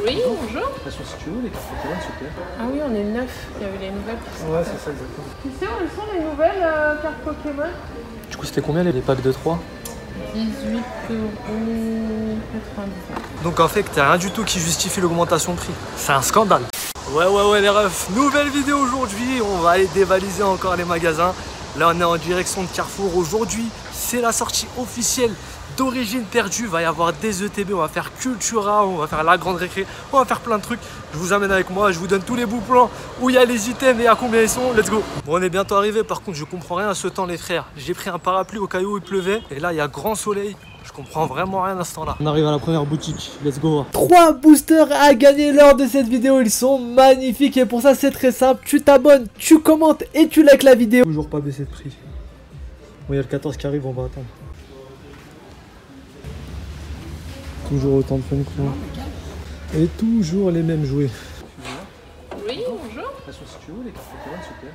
Oui, bonjour. Elles sont situées où les cartes Pokémon, s'il te plaît? Ah oui, on est le 9. Il y avait les nouvelles qui sont. Ouais, c'est ça, exactement. Tu sais où elles sont les nouvelles cartes Pokémon? Du coup, c'était combien les packs de 3? 18,99 €. Donc en fait, t'as rien du tout qui justifie l'augmentation de prix. C'est un scandale. Ouais les refs, nouvelle vidéo aujourd'hui. On va aller dévaliser encore les magasins. Là, on est en direction de Carrefour. Aujourd'hui, c'est la sortie officielle d'Origine Perdue. Il va y avoir des ETB, on va faire Cultura, on va faire la grande récré, on va faire plein de trucs. Je vous amène avec moi, je vous donne tous les bons plans où il y a les items et à combien ils sont. Let's go. Bon, on est bientôt arrivé. Par contre, je comprends rien à ce temps, les frères. J'ai pris un parapluie au cas où il pleuvait. Et là, il y a grand soleil. Je comprends vraiment rien à ce temps-là. On arrive à la première boutique, let's go. 3 boosters à gagner lors de cette vidéo, ils sont magnifiques et pour ça c'est très simple. Tu t'abonnes, tu commentes et tu likes la vidéo. Toujours pas baissé de prix. Bon, il y a le 14 qui arrive, on va attendre. Toujours autant de Funko. Et toujours les mêmes jouets. Oui, bonjour. Elles sont situées où les cartes Pokémon, s'il te plaît?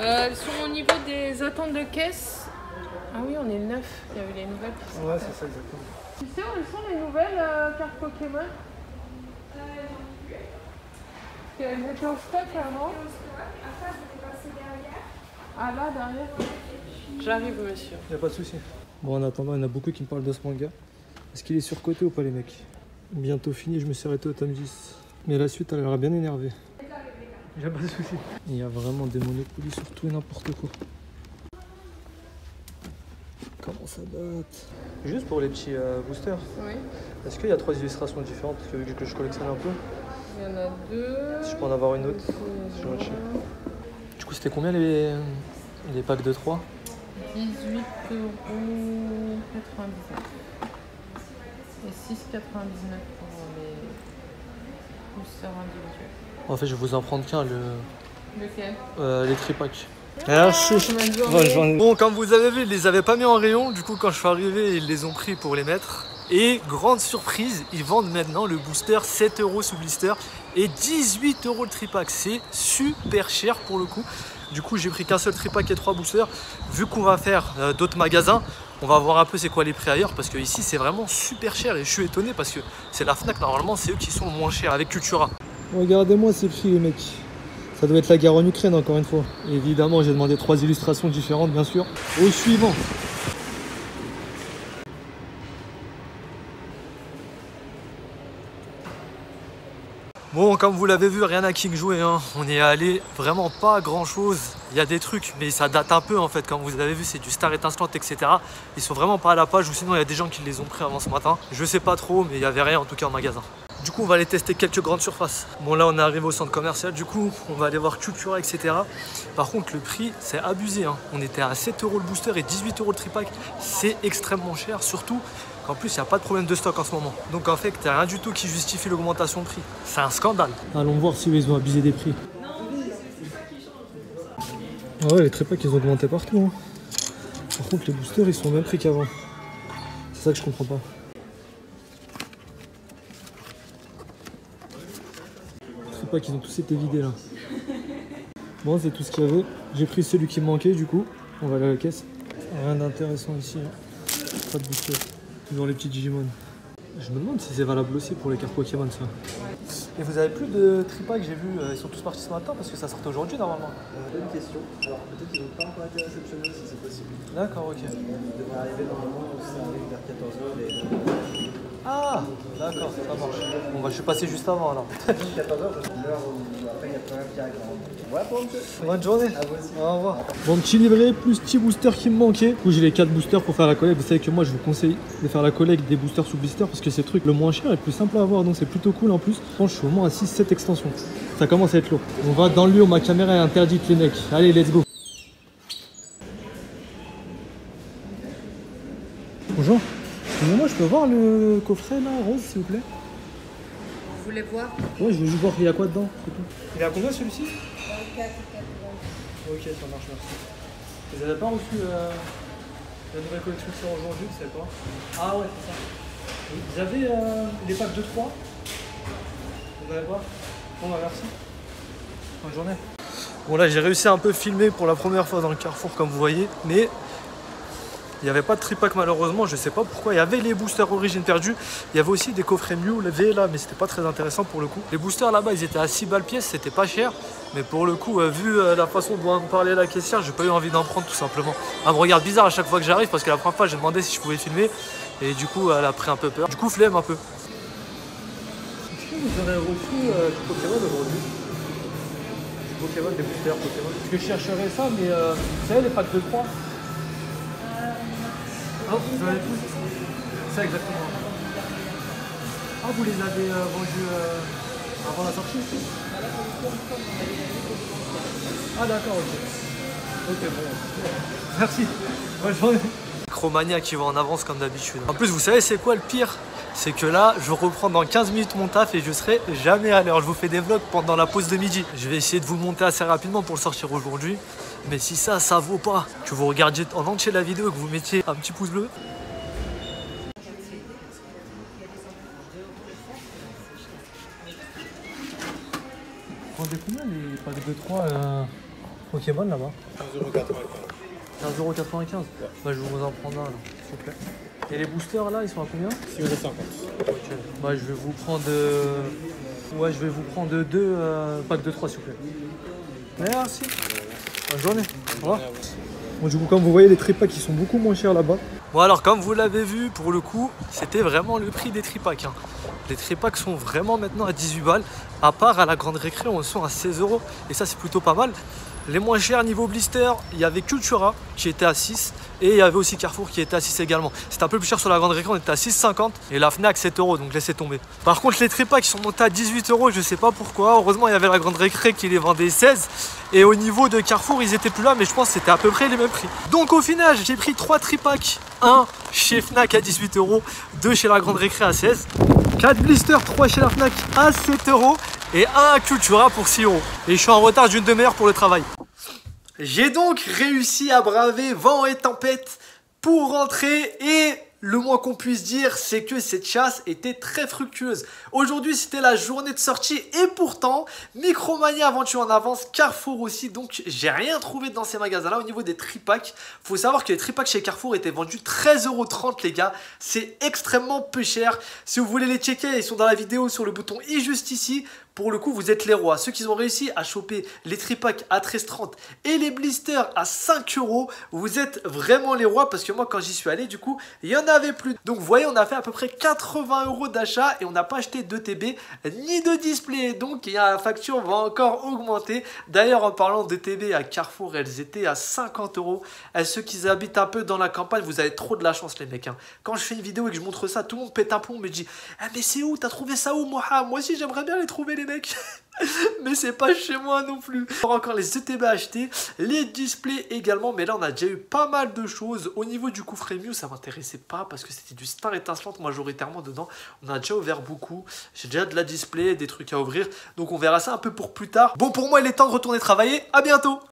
Elles sont au niveau des attentes de caisse. Ah oui, on est le 9. Il y avait les nouvelles qui sont. Ouais, c'est ça, exactement. Tu sais où elles sont les nouvelles cartes Pokémon? Elles étaient au stock avant. Ah là, derrière. J'arrive, monsieur. Y a pas de souci. Bon, en attendant, il y en a beaucoup qui me parlent de ce manga. Est-ce qu'il est surcoté ou pas, les mecs? Bientôt fini, je me suis arrêté au tome 10. Mais la suite, elle a l'air bien énervée. Y a pas de souci. Il y a vraiment des Monopoly sur tout et n'importe quoi. Comment ça date? Juste pour les petits boosters. Oui. Est-ce qu'il y a 3 illustrations différentes vu que je collectionne un peu? Il y en a 2. Si je peux en avoir une autre, si je recherche. Du coup, c'était combien les packs de 3? 18,99 € et 6,99 € pour les boosters individuels. En fait, je vais vous en prendre qu'un, Lequel? les tripacks. Merci. Bonne journée. Bon, comme vous avez vu, ils les avaient pas mis en rayon. Du coup, quand je suis arrivé, ils les ont pris pour les mettre. Et grande surprise, ils vendent maintenant le booster 7 € sous blister et 18 € le tripack. C'est super cher pour le coup. Du coup, j'ai pris qu'un seul tripack et 3 boosters. Vu qu'on va faire d'autres magasins, on va voir un peu c'est quoi les prix ailleurs. Parce que ici, c'est vraiment super cher. Et je suis étonné parce que c'est la Fnac. Normalement, c'est eux qui sont moins chers avec Cultura. Regardez-moi ces prix, les mecs. Ça doit être la guerre en Ukraine, encore une fois. Évidemment, j'ai demandé 3 illustrations différentes, bien sûr. Au suivant. Bon, comme vous l'avez vu, rien à King jouer, hein. On y est allé, vraiment pas grand chose. Il y a des trucs, mais ça date un peu en fait. Comme vous avez vu, c'est du Star étincelante, etc. Ils sont vraiment pas à la page, ou sinon il y a des gens qui les ont pris avant ce matin. Je sais pas trop, mais il y avait rien en tout cas en magasin. Du coup, on va aller tester quelques grandes surfaces. Bon, là, on est arrivé au centre commercial. Du coup, on va aller voir Cultura, etc. Par contre, le prix, c'est abusé, hein. On était à 7 € le booster et 18 € le tripack. C'est extrêmement cher, surtout qu'en plus, il n'y a pas de problème de stock en ce moment. Donc, en fait, il n'y a rien du tout qui justifie l'augmentation de prix. C'est un scandale. Allons voir si ils ont abusé des prix. Ah ouais, les tripacks, ils ont augmenté partout, hein. Par contre, les boosters, ils sont au même prix qu'avant. C'est ça que je comprends pas. Pas qu'ils ont tous été vidés là. Bon, c'est tout ce qu'il y avait. J'ai pris celui qui me manquait, du coup on va aller à la caisse. Rien d'intéressant ici, hein. Pas de booster. Toujours les petits Digimon. Je me demande si c'est valable aussi pour les cartes Pokémon, ça. Et vous avez plus de tripacks, j'ai vu, ils sont tous partis ce matin parce que ça sortait aujourd'hui normalement. Bonne question. Alors peut-être qu'ils n'ont pas encore été réceptionnés si c'est possible. D'accord, ok. Ils devraient arriver normalement, ça arrive vers 14 h. Ah, d'accord, ça marche. Bon, bah je suis passé juste avant alors. 14 h, c'est l'heure où après il y a plus rien qui arrive. Ouais, bon, monsieur. Bonne journée. À vous aussi. Au revoir. Bon, petit livret plus petit booster qui me manquait. Du coup, j'ai les 4 boosters pour faire la collecte. Vous savez que moi, je vous conseille de faire la collecte des boosters sous blister parce que c'est le truc le moins cher et le plus simple à avoir. Donc, c'est plutôt cool en plus. Je pense que je suis au moins à 6-7 extensions. Ça commence à être lourd. On va dans le lieu où ma caméra est interdite, les mecs. Allez, let's go. Bonjour. Excusez-moi, je peux voir le coffret là, rose, s'il vous plaît? Vous voulez voir? Ouais, je veux juste voir il y a quoi dedans, c'est tout. Il est à combien celui-ci? 4,80. Ok, ça marche, merci. Vous n'avez pas reçu la nouvelle collection qui sort aujourd'hui, vous savez pas? Ah ouais, c'est ça. Vous avez les packs de 3? Vous n'avez pas? Bon bah merci. Bonne journée. Bon là j'ai réussi à un peu filmer pour la première fois dans le Carrefour comme vous voyez, mais Il n'y avait pas de tripack malheureusement, je sais pas pourquoi. Il y avait les boosters origine perdue. Il y avait aussi des coffrets Mew levés là, mais c'était pas très intéressant pour le coup. Les boosters là-bas, ils étaient à 6 balles pièce, c'était pas cher. Mais pour le coup, vu la façon dont me parlait la caissière, j'ai pas eu envie d'en prendre tout simplement. Elle me regarde bizarre à chaque fois que j'arrive parce que la première fois, j'ai demandé si je pouvais filmer. Et du coup, elle a pris un peu peur. Du coup, flemme un peu. Est-ce que vous aurez reçu du Pokémon aujourd'hui? Du Pokémon, des boosters Pokémon. Parce que je chercherais ça, mais vous savez, les packs de 3. Ah, vous avez tout. C'est ça exactement. Ah, vous les avez vendus avant la sortie? Ah d'accord, ok. Ok, bon. Merci. Bonne journée. Micromania qui va en avance comme d'habitude. En plus, vous savez c'est quoi le pire? C'est que là, je reprends dans 15 minutes mon taf et je serai jamais à l'heure. Je vous fais des vlogs pendant la pause de midi. Je vais essayer de vous le monter assez rapidement pour le sortir aujourd'hui. Mais si ça vaut pas que vous regardiez en entier la vidéo et que vous mettiez un petit pouce bleu. Vous vendez combien les packs de 3 Pokémon là-bas? 15,95 €. 15,95 €. Ouais. Bah, je vais vous en prendre un là, s'il vous plaît. Et les boosters là, ils sont à combien? 6,50 €. Ok. Bah, je vais vous prendre ouais, je vais vous prendre 2 packs de 3 s'il vous plaît. Merci. Bonne journée. Au revoir. Bon, du coup, comme vous voyez, les tripacks ils sont beaucoup moins chers là-bas. Bon, alors, comme vous l'avez vu, pour le coup, c'était vraiment le prix des tripacks. Hein. Les tripacks sont vraiment maintenant à 18 balles. À part à la grande récré, on sont à 16 €. Et ça, c'est plutôt pas mal. Les moins chers niveau blister, il y avait Cultura qui était à 6 et il y avait aussi Carrefour qui était à 6 également. C'était un peu plus cher sur la grande récré, on était à 6,50 et la Fnac 7 €, donc laissez tomber. Par contre, les tripacks sont montés à 18 €, je sais pas pourquoi. Heureusement, il y avait la grande récré qui les vendait 16 et au niveau de Carrefour, ils étaient plus là, mais je pense que c'était à peu près les mêmes prix. Donc au final, j'ai pris 3 tripacks, un chez Fnac à 18 €, 2 chez la grande récré à 16, 4 blisters, 3 chez la Fnac à 7 € et un Cultura pour 6 €. Et je suis en retard d'une demi-heure pour le travail. J'ai donc réussi à braver vent et tempête pour rentrer et le moins qu'on puisse dire, c'est que cette chasse était très fructueuse. Aujourd'hui, c'était la journée de sortie et pourtant, Micromania Aventure en avance, Carrefour aussi, donc j'ai rien trouvé dans ces magasins-là. Au niveau des tripacks, faut savoir que les tripacks chez Carrefour étaient vendus 13,30 € les gars. C'est extrêmement peu cher. Si vous voulez les checker, ils sont dans la vidéo sur le bouton i juste ici. Pour le coup, vous êtes les rois. Ceux qui ont réussi à choper les tripacks à 13,30 € et les blisters à 5 €, vous êtes vraiment les rois parce que moi, quand j'y suis allé, du coup, il y en avait plus. Donc, vous voyez, on a fait à peu près 80 € d'achat et on n'a pas acheté de TB ni de display. Donc, la facture va encore augmenter. D'ailleurs, en parlant de TB à Carrefour, elles étaient à 50 €. À ceux qui habitent un peu dans la campagne, vous avez trop de la chance, les mecs. Hein. Quand je fais une vidéo et que je montre ça, tout le monde pète un plomb, me dit ah, mais c'est où? T'as trouvé ça où, moi? Moi aussi, j'aimerais bien les trouver, les mecs. Mais c'est pas chez moi non plus. On aura encore les ETB à acheter, les displays également, mais là on a déjà eu pas mal de choses. Au niveau du coffret Mew, ça m'intéressait pas parce que c'était du star étincelante majoritairement dedans. On a déjà ouvert beaucoup, j'ai déjà de la display, des trucs à ouvrir, donc on verra ça un peu pour plus tard. Bon, pour moi il est temps de retourner travailler, à bientôt.